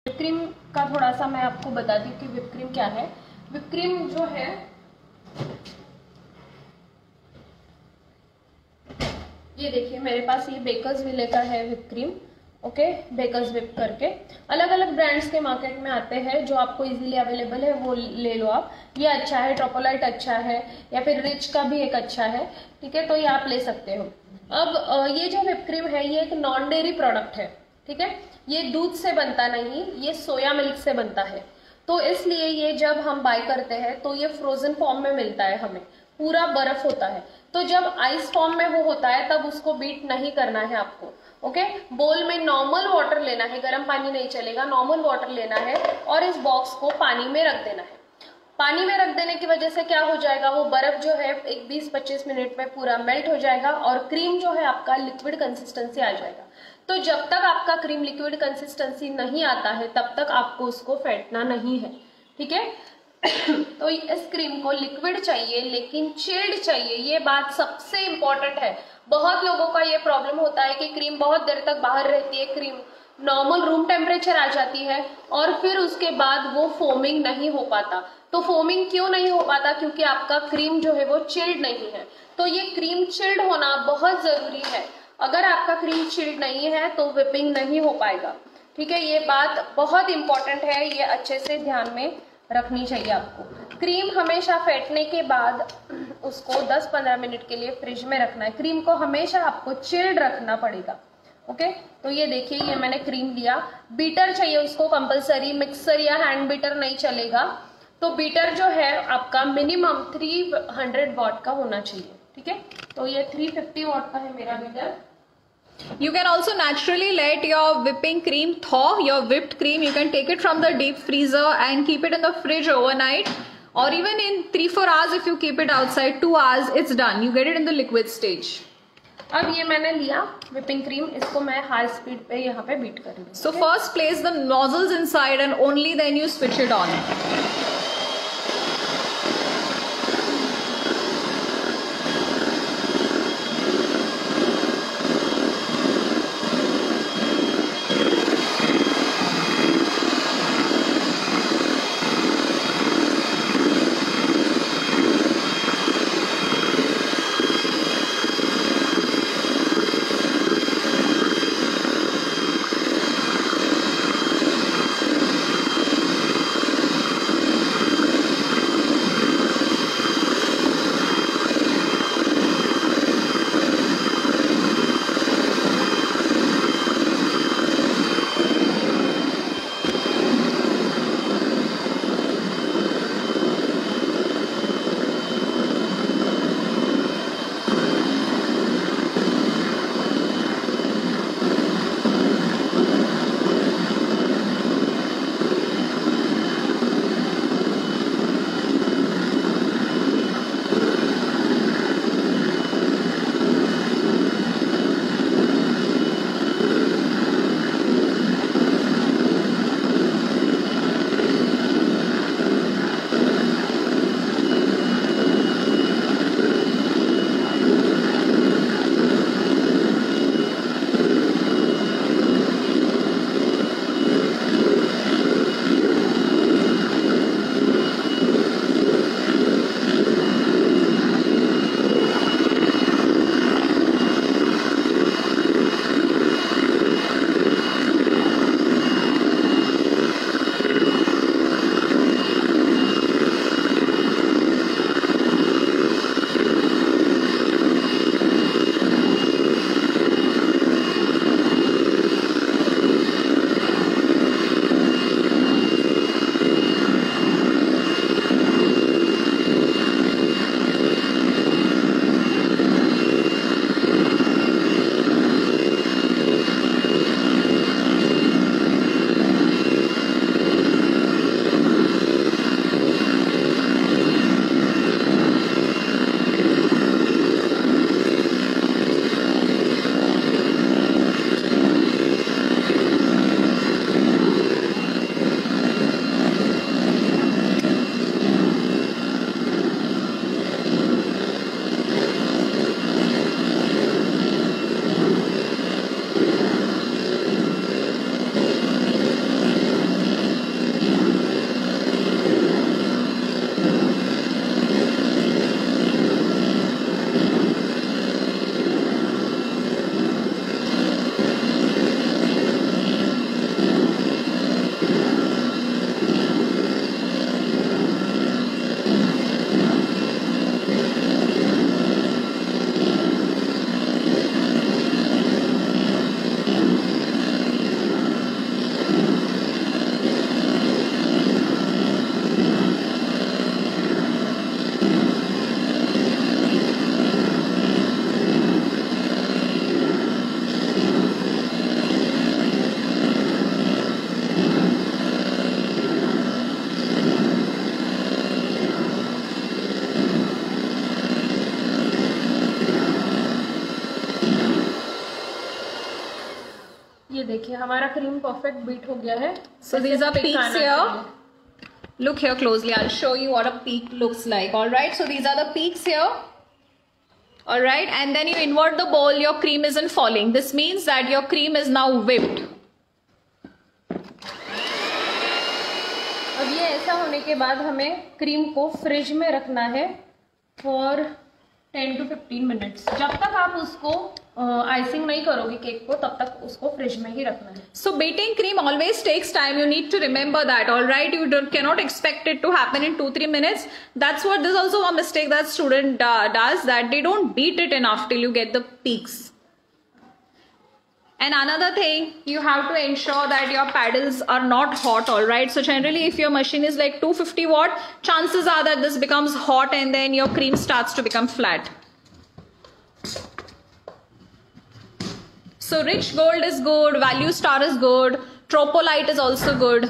Whip cream का थोड़ा सा मैं आपको बताती हूँ कि विप क्रीम क्या है। विप क्रीम जो है ये देखिए मेरे पास ये बेकर्स विले का है whip cream. Okay, bakers whip करके अलग अलग ब्रांड्स के मार्केट में आते हैं, जो आपको इजीली अवेलेबल है वो ले लो आप। ये अच्छा है, ट्रोपोलाइट अच्छा है, या फिर रिच का भी एक अच्छा है, ठीक है, तो ये आप ले सकते हो। अब ये जो विप क्रीम है ये एक नॉन डेयरी प्रोडक्ट है, ठीक है, ये दूध से बनता नहीं, ये सोया मिल्क से बनता है। तो इसलिए ये जब हम बाय करते हैं तो ये फ्रोजन फॉर्म में मिलता है, हमें पूरा बर्फ होता है। तो जब आइस फॉर्म में वो होता है तब उसको बीट नहीं करना है आपको। ओके, बोल में नॉर्मल वाटर लेना है, गर्म पानी नहीं चलेगा, नॉर्मल वाटर लेना है और इस बॉक्स को पानी में रख देना है। पानी में रख देने की वजह से क्या हो जाएगा, वो बर्फ जो है एक 20-25 मिनट में पूरा मेल्ट हो जाएगा और क्रीम जो है आपका लिक्विड कंसिस्टेंसी आ जाएगा। तो जब तक आपका क्रीम लिक्विड कंसिस्टेंसी नहीं आता है तब तक आपको उसको फेंटना नहीं है, ठीक है। तो इस क्रीम को लिक्विड चाहिए लेकिन चिल्ड चाहिए, ये बात सबसे इंपॉर्टेंट है। बहुत लोगों का ये प्रॉब्लम होता है कि क्रीम बहुत देर तक बाहर रहती है, क्रीम नॉर्मल रूम टेम्परेचर आ जाती है और फिर उसके बाद वो फोमिंग नहीं हो पाता। तो फोमिंग क्यों नहीं हो पाता, क्योंकि आपका क्रीम जो है वो चिल्ड नहीं है। तो ये क्रीम चिल्ड होना बहुत जरूरी है। अगर आपका क्रीम चिल्ड नहीं है तो विपिंग नहीं हो पाएगा, ठीक है, ये बात बहुत इंपॉर्टेंट है, ये अच्छे से ध्यान में रखनी चाहिए आपको। क्रीम हमेशा फेंटने के बाद उसको 10-15 मिनट के लिए फ्रिज में रखना है। क्रीम को हमेशा आपको चिल्ड रखना पड़ेगा। ओके, तो ये देखिए ये मैंने क्रीम लिया, बीटर चाहिए उसको कंपलसरी, मिक्सर या हैंड बीटर नहीं चलेगा। तो बीटर जो है आपका मिनिमम 300 वॉट का होना चाहिए, ठीक है, तो ये 350 वॉट का है मेरा beater. You can also naturally let your whipping cream thaw. Your whipped cream, you can take it from the deep freezer and keep it in the fridge overnight, or even in 3-4 hours if you keep it outside. 2 hours, it's done. You get it in the liquid stage. अब ये मैंने लिया whipping cream, इसको मैं high speed पे यहाँ पे beat कर रही हूँ। So first place the nozzles inside and only then you switch it on. देखिए हमारा क्रीम परफेक्ट बीट हो गया है. So these are peaks here. Look here closely. I'll show you what a peak looks like. All right. So these are the peaks here. All right. And then you invert the bowl. Your cream isn't falling. This means that your cream is now whipped. अब ये ऐसा होने के बाद हमें cream को fridge में रखना है फॉर 10 to 15 मिनट्स. जब तक आप उसको आइसिंग नहीं करोगे केक को तब तक उसको फ्रिज में ही रखना है. So beating cream always takes time. You need to remember that. All right. You cannot expect it to happen in 2-3 minutes. That's what this is also a mistake that student does, that they don't beat it enough till you get the peaks. And another thing, you have to ensure that your paddles are not hot. All right. So generally, if your machine is like 250 watt, chances are that this becomes hot and then your cream starts to become flat. So Rich Gold is good, Value Star is good, Tropolite is also good.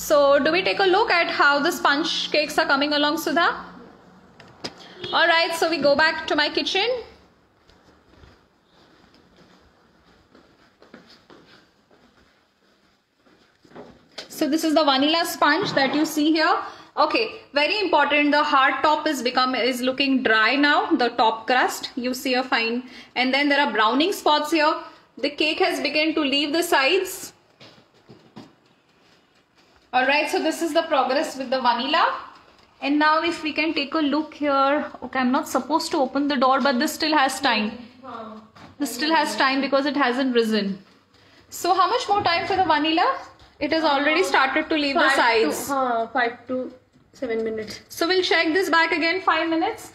So do we take a look at how the sponge cakes are coming along, Sudha? All right. So we go back to my kitchen. So this is the vanilla sponge that you see here. Okay, very important. The hard top is looking dry now. The top crust, you see a fine, and then there are browning spots here. The cake has begun to leave the sides. All right, so this is the progress with the vanilla. And now if we can take a look here. Okay, I'm not supposed to open the door, but this still has time. This still has time because it hasn't risen. So how much more time for the vanilla? It has already started to leave the sides. 5 to 7 minutes. So we'll check this back again 5 minutes.